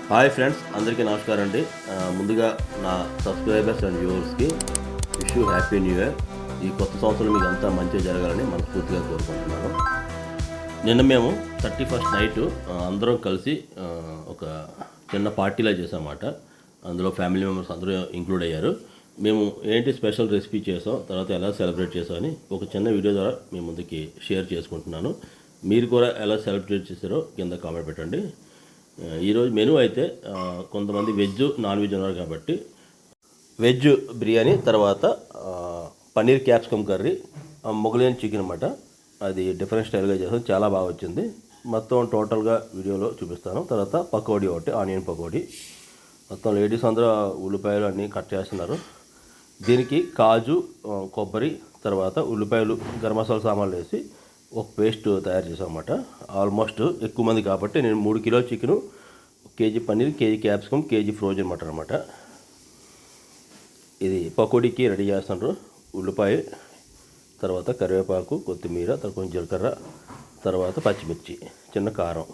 Hi friends, అందరికీ నమస్కారం అండి. ముందుగా నా సబ్స్క్రైబర్స్ అండ్ వ్యూవర్స్కి wish you happy new year. ఈ కొత్త సంవత్సరం మీకు అంతా మంచిగా జరగాలని మనస్ఫూర్తిగా కోరుకుంటున్నాను. నిన్న మేము 31st నైట్ అందరం కలిసి ఒక చిన్న పార్టీలా చేసామన్నమాట. అందులో ఫ్యామిలీ మెంబర్స్ అందరూ ఇంక్లూడ్ అయ్యారు. మేము ఏంటి స్పెషల్ రెసిపీ చేసాం, తర్వాత ఎలా సెలబ్రేట్ చేసామని ఒక చిన్న వీడియో ద్వారా మీ ముందుకి షేర్ చేసుకుంటున్నాను. మీరు కూడా ఎలా సెలబ్రేట్ చేశారో కింద కామెంట్ పెట్టండి. ఈరోజు మెనూ అయితే కొంతమంది వెజ్ నాన్ వెజ్ ఉన్నారు కాబట్టి వెజ్ బిర్యానీ, తర్వాత పన్నీర్ క్యాప్సికమ్ కర్రీ, మొగలియన్ చికెన్ అన్నమాట. అది డిఫరెంట్ స్టైల్గా చేస్తాం, చాలా బాగా వచ్చింది. మొత్తం టోటల్గా వీడియోలో చూపిస్తాను. తర్వాత పకోడీ ఒకటి, ఆనియన్ పకోడీ. మొత్తం లేడీస్ అందరూ ఉల్లిపాయలు అన్నీ కట్ చేస్తున్నారు. దీనికి కాజు, కొబ్బరి, తర్వాత ఉల్లిపాయలు, గరం మసాలా సామాన్లు వేసి ఒక పేస్ట్ తయారు చేసాం అన్నమాట. ఆల్మోస్ట్ ఎక్కువ మంది కాబట్టి నేను 3 kilo chicken, KG paneer, KG capsicum, KG frozen mutton అనమాట. ఇది పకోడీకి రెడీ చేస్తున్నారు. ఉల్లిపాయ, తర్వాత కరివేపాకు, కొత్తిమీర, తర్వాత కొంచెం జీలకర్ర, తర్వాత పచ్చిమిర్చి, చిన్న కారం.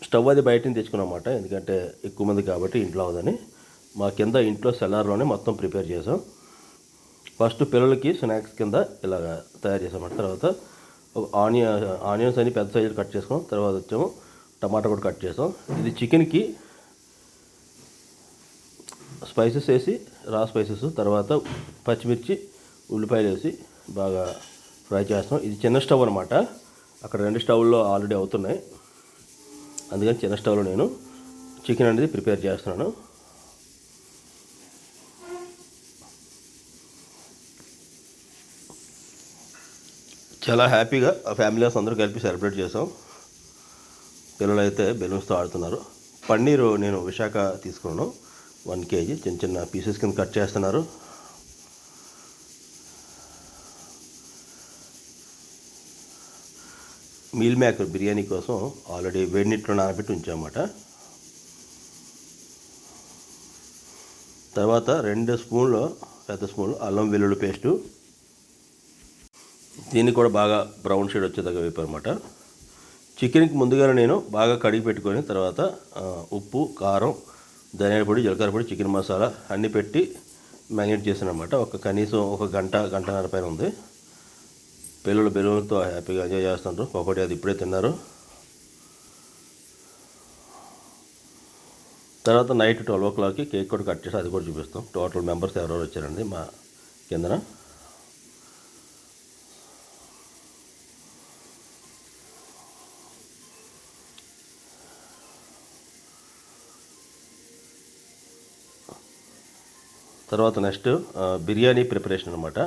స్టవ్ అది బయట నుంచి తెచ్చుకున్నమాట, ఎందుకంటే ఎక్కువ మంది కాబట్టి ఇంట్లో అవదని. మా కింద ఇంట్లో సెల్లార్లోనే మొత్తం ప్రిపేర్ చేసాం. ఫస్ట్ పిల్లలకి స్నాక్స్ కింద ఇలాగ తయారు చేసామన్నమాట. తర్వాత ఆనియన్స్ అన్ని పెద్ద సైజులు కట్ చేసుకున్నాం. తర్వాత వచ్చాము టమాటా కూడా కట్ చేసాం. ఇది చికెన్కి స్పైసెస్ వేసి, రా స్పైసెస్, తర్వాత పచ్చిమిర్చి, ఉల్లిపాయలు వేసి బాగా ఫ్రై చేస్తాం. ఇది చిన్న స్టవ్ అనమాట. అక్కడ 2 స్టవ్లో ఆల్రెడీ అవుతున్నాయి, అందుకని చిన్న స్టవ్లో నేను చికెన్ అనేది ప్రిపేర్ చేస్తున్నాను. చాలా హ్యాపీగా ఫ్యామిలీస్ అందరూ కలిపి సెలబ్రేట్ చేసాం. పిల్లలు అయితే బెలూన్స్తో ఆడుతున్నారు. పన్నీరు నేను విశాఖ తీసుకున్నాను, 1 కేజీ. చిన్న చిన్న పీసెస్ కింద కట్ చేస్తున్నారు. మీల్ మేకర్ బిర్యానీ కోసం ఆల్రెడీ వేడి నీటిలో నానబెట్టి ఉంచామన్నమాట. తర్వాత 2 స్పూన్లు, పెద్ద స్పూన్లు అల్లం వెల్లుల్లి పేస్టు. దీన్ని కూడా బాగా బ్రౌన్ షేడ్ వచ్చేదాకా వేపారన్నమాట. చికెన్కి ముందుగానే నేను బాగా కడిగి పెట్టుకొని, తర్వాత ఉప్పు, కారం, ధనియాల పొడి, జీలకర్ర పొడి, చికెన్ మసాలా అన్నీ పెట్టి మ్యారినేట్ చేశాను అన్నమాట. కనీసం ఒక గంటన్నర పైన ఉంది. పిల్లలు బెలూన్తో హ్యాపీగా ఎంజాయ్ చేస్తుంటారు. ఒకటి అది ఇప్పుడే తిన్నారు. తర్వాత నైట్ 12 o'clockకి కేక్ కూడా కట్ చేసి అది కూడా చూపిస్తాం. టోటల్ మెంబర్స్ ఎవరెవరు వచ్చారండి మా కిందన. తర్వాత నెక్స్ట్ బిర్యానీ ప్రిపరేషన్ అనమాట.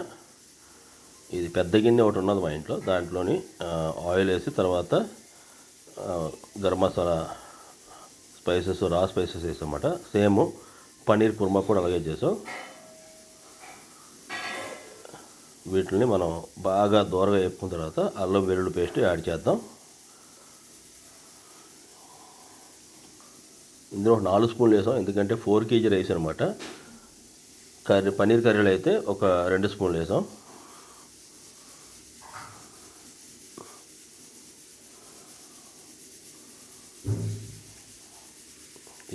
ఇది పెద్ద గిన్నె ఒకటి ఉన్నది మా ఇంట్లో. దాంట్లోని ఆయిల్ వేసి, తర్వాత గరం మసాలా, స్పైసెస్, రా స్పైసెస్ వేసామన్నమాట. సేమ్ పన్నీర్ కుర్మా కూడా అలాగే చేసాం. వీటిని మనం బాగా దూరగా వేపుకున్న తర్వాత అల్లం వెల్లుల్లి పేస్ట్ యాడ్ చేద్దాం. ఇందులో 4 స్పూన్లు వేసాం, ఎందుకంటే 4 kg రైస్ అనమాట. పన్నీర్ కర్రీలో అయితే ఒక 2 స్పూన్లు వేసాం.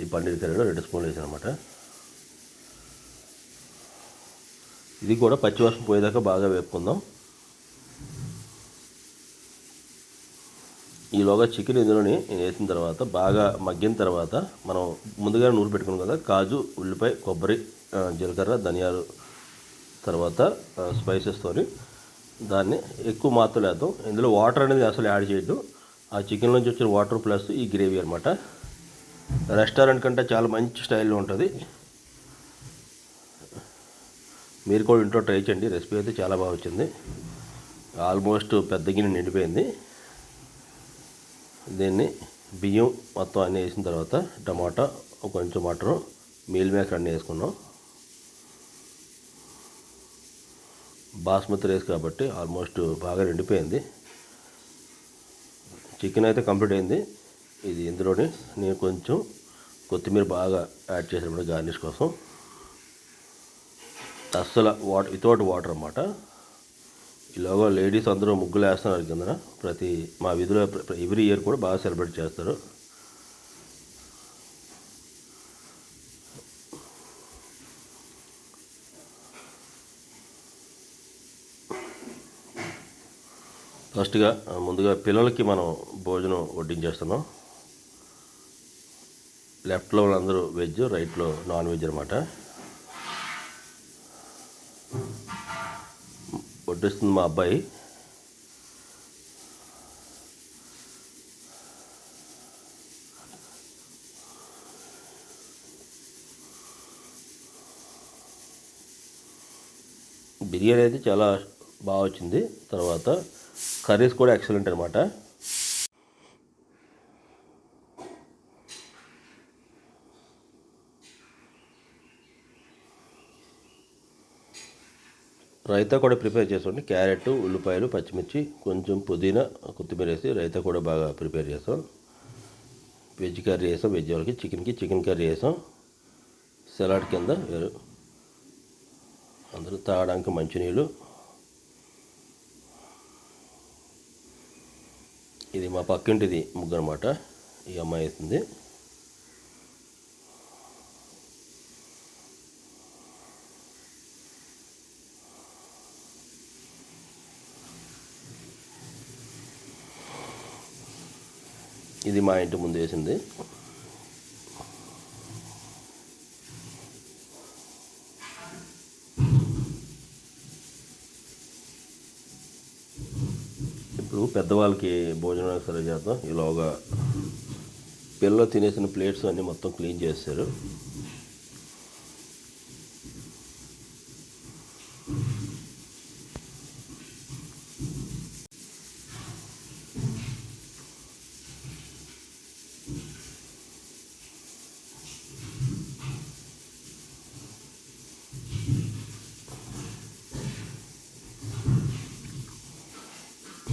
ఈ పన్నీర్ కర్రీలో 2 స్పూన్లు వేసాను అనమాట. ఇది కూడా పచ్చివాసన పోయేదాకా బాగా వేపుకుందాం. ఈలోగా చికెన్ ఇందులోని వేసిన తర్వాత బాగా మగ్గిన తర్వాత మనం ముందుగా నూరు పెట్టుకున్నాం కదా, కాజు, ఉల్లిపాయ, కొబ్బరి, జీలకర్ర, ధనియాలు, తర్వాత స్పైసెస్తోని దాన్ని ఎక్కువ మాత్రం వేద్దాం. ఇందులో వాటర్ అనేది అసలు యాడ్ చేయొద్దు. ఆ చికెన్ నుంచి వచ్చిన వాటర్ ప్లస్ ఈ గ్రేవీ అనమాట. రెస్టారెంట్ కంటే చాలా మంచి స్టైల్లో ఉంటుంది. మీరు కూడా ఇంట్లో ట్రై చేయండి. రెసిపీ అయితే చాలా బాగా వచ్చింది. ఆల్మోస్ట్ పెద్ద గిన్నె నిండిపోయింది. దీన్ని బియ్యం మొత్తం అన్నీ వేసిన తర్వాత టమాటా, కొంచెం మటరు, మీల్ మేకర్ అన్నీ వేసుకున్నాం. బాస్మతి రైస్ కాబట్టి ఆల్మోస్ట్ బాగా నిండిపోయింది. చికెన్ అయితే కంప్లీట్ అయింది. ఇది ఇందులోని నేను కొంచెం కొత్తిమీర బాగా యాడ్ చేసినప్పుడు గార్నిష్ కోసం. అస్సలు వితౌట్ వాటర్ అన్నమాట. ఇలాగో లేడీస్ అందరూ ముగ్గులు వేస్తున్నారు కిందన. మా వీధిలో ఎవ్రీ ఇయర్ కూడా బాగా సెలబ్రేట్ చేస్తారు. ఫస్ట్గా ముందుగా పిల్లలకి మనం భోజనం వడ్డించేస్తున్నాం. లెఫ్ట్లో వాళ్ళందరూ వెజ్, రైట్లో నాన్ వెజ్ అనమాట. వడ్డిస్తుంది మా అబ్బాయి. బిర్యానీ అయితే చాలా బాగా వచ్చింది. తర్వాత కర్రీస్ కూడా ఎక్సలెంట్ అనమాట. రైతా కూడా ప్రిపేర్ చేసుకోండి. క్యారెట్, ఉల్లిపాయలు, పచ్చిమిర్చి, కొంచెం పుదీనా, కొత్తిమీర వేసి రైతా కూడా బాగా ప్రిపేర్ చేస్తాం. వెజ్ కర్రీ వేసాం, వెజ్ వాళ్ళకి. చికెన్ కర్రీ వేసాం. సలాడ్ కింద వేరు అందరూ తాగడానికి మంచినీళ్ళు. ఇది మా పక్కింటిది ముగ్గు అనమాట. ఈ అమ్మాయి వేస్తుంది. ఇది మా ఇంటి ముందు వేసింది. ఇప్పుడు పెద్దవాళ్ళకి భోజనానికి సర్వ్ చేద్దాం. ఈలోగా పిల్లలు తినేసిన ప్లేట్స్ అన్నీ మొత్తం క్లీన్ చేస్తారు.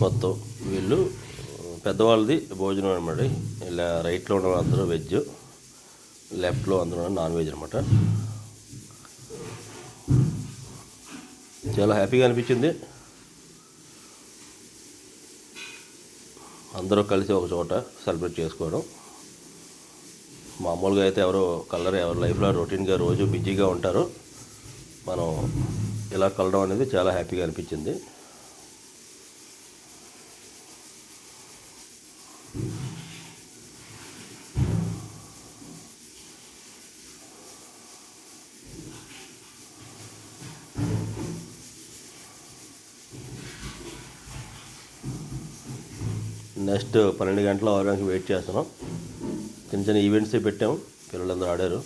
మొత్తం వీళ్ళు పెద్దవాళ్ళది భోజనం అనమాట. ఇలా రైట్లో ఉన్న అందరూ వెజ్, లెఫ్ట్లో అందరూ నాన్ వెజ్ అనమాట. చాలా హ్యాపీగా అనిపించింది. అందరూ కలిసి ఒక చోట సెలబ్రేట్ చేసుకోవడం. మామూలుగా అయితే ఎవరు లైఫ్లో రొటీన్గా రోజు బిజీగా ఉంటారు. మనం ఇలా కలవడం అనేది చాలా హ్యాపీగా అనిపించింది. నెక్స్ట్ 12 గంటల అవడానికి వెయిట్ చేస్తున్నాం. చిన్న ఈవెంట్స్ పెట్టాము, పిల్లలందరూ ఆడారు.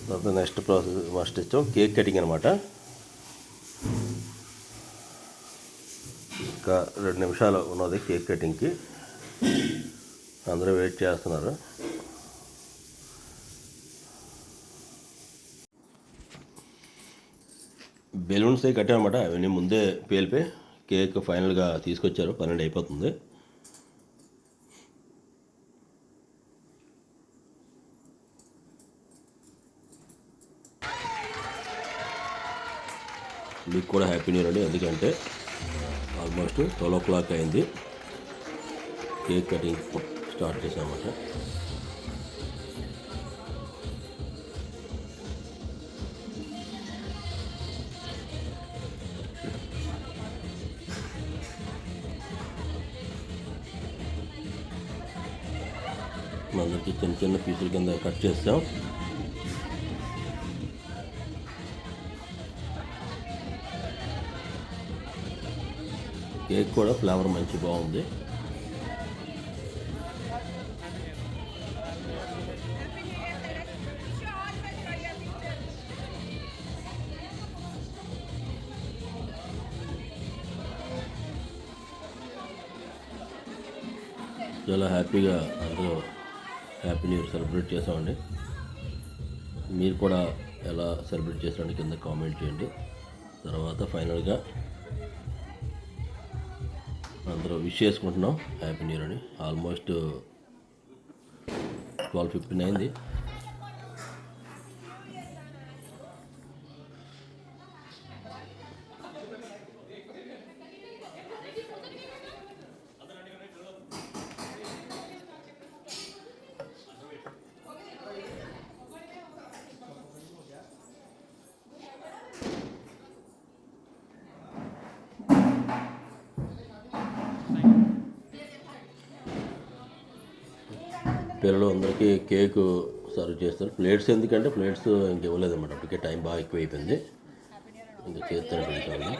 తర్వాత నెక్స్ట్ ప్రాసెస్ ఇచ్చాం కేక్ కటింగ్ అనమాట. ఇంకా 2 నిమిషాలు ఉన్నది కేక్ కటింగ్కి. అందరూ వెయిట్ చేస్తున్నారు. బెలూన్స్ కట్టామన్నమాట. అవన్నీ ముందే పేలిపోయి కేక్ ఫైనల్గా తీసుకొచ్చారు. 12 అయిపోతుంది. మీకు కూడా హ్యాపీ న్యూ ఇయర్ అండి. ఎందుకంటే ఆల్మోస్ట్ 12 o'clock అయింది. కేక్ కటింగ్ స్టార్ట్ చేసామన్నమాట. అందరికి చిన్న పీసుల కింద కట్ చేస్తాం. కేక్ కూడా ఫ్లేవర్ మంచి బాగుంది. చాలా హ్యాపీగా అందరూ హ్యాపీ న్యూ ఇయర్ సెలబ్రేట్ చేసామండి. మీరు కూడా ఎలా సెలబ్రేట్ చేసారంటే కింద కామెంట్ చేయండి. తర్వాత ఫైనల్గా అందరూ విష్ చేసుకుంటున్నాం హ్యాపీ న్యూ ఇయర్ అని. ఆల్మోస్ట్ 12:15 అయింది. పిల్లలు అందరికీ కేకు సర్వ్ చేస్తారు. ప్లేట్స్ ఎందుకంటే ప్లేట్స్ ఇంక ఇవ్వలేదన్నమాట. అప్పటికే టైం బాగా ఎక్కువైపోయింది. ఇంకా చేస్తాను పెడతాను.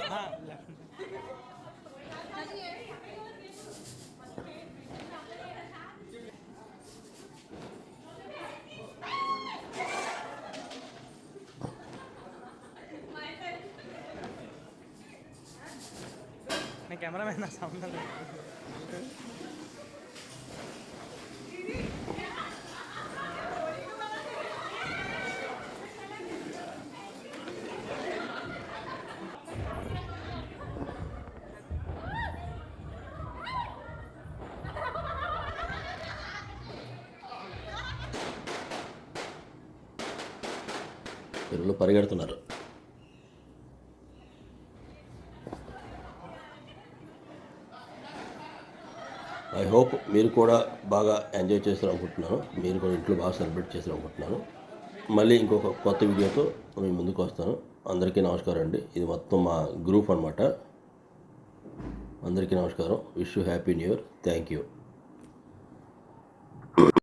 కెమెరామెన్ సౌండ్ పిల్లలు పరిగెడుతున్నారు. ఐ హోప్ మీరు కూడా బాగా ఎంజాయ్ చేస్తారు అనుకుంటున్నాను. మీరు కూడా ఇంట్లో బాగా సెలబ్రేట్ చేస్తారు అనుకుంటున్నాను. మళ్ళీ ఇంకొక కొత్త వీడియోతో మీ ముందుకు వస్తాను. అందరికీ నమస్కారం అండి. ఇది మొత్తం మా గ్రూప్ అనమాట. అందరికీ నమస్కారం. Wish you happy new year. Thank you.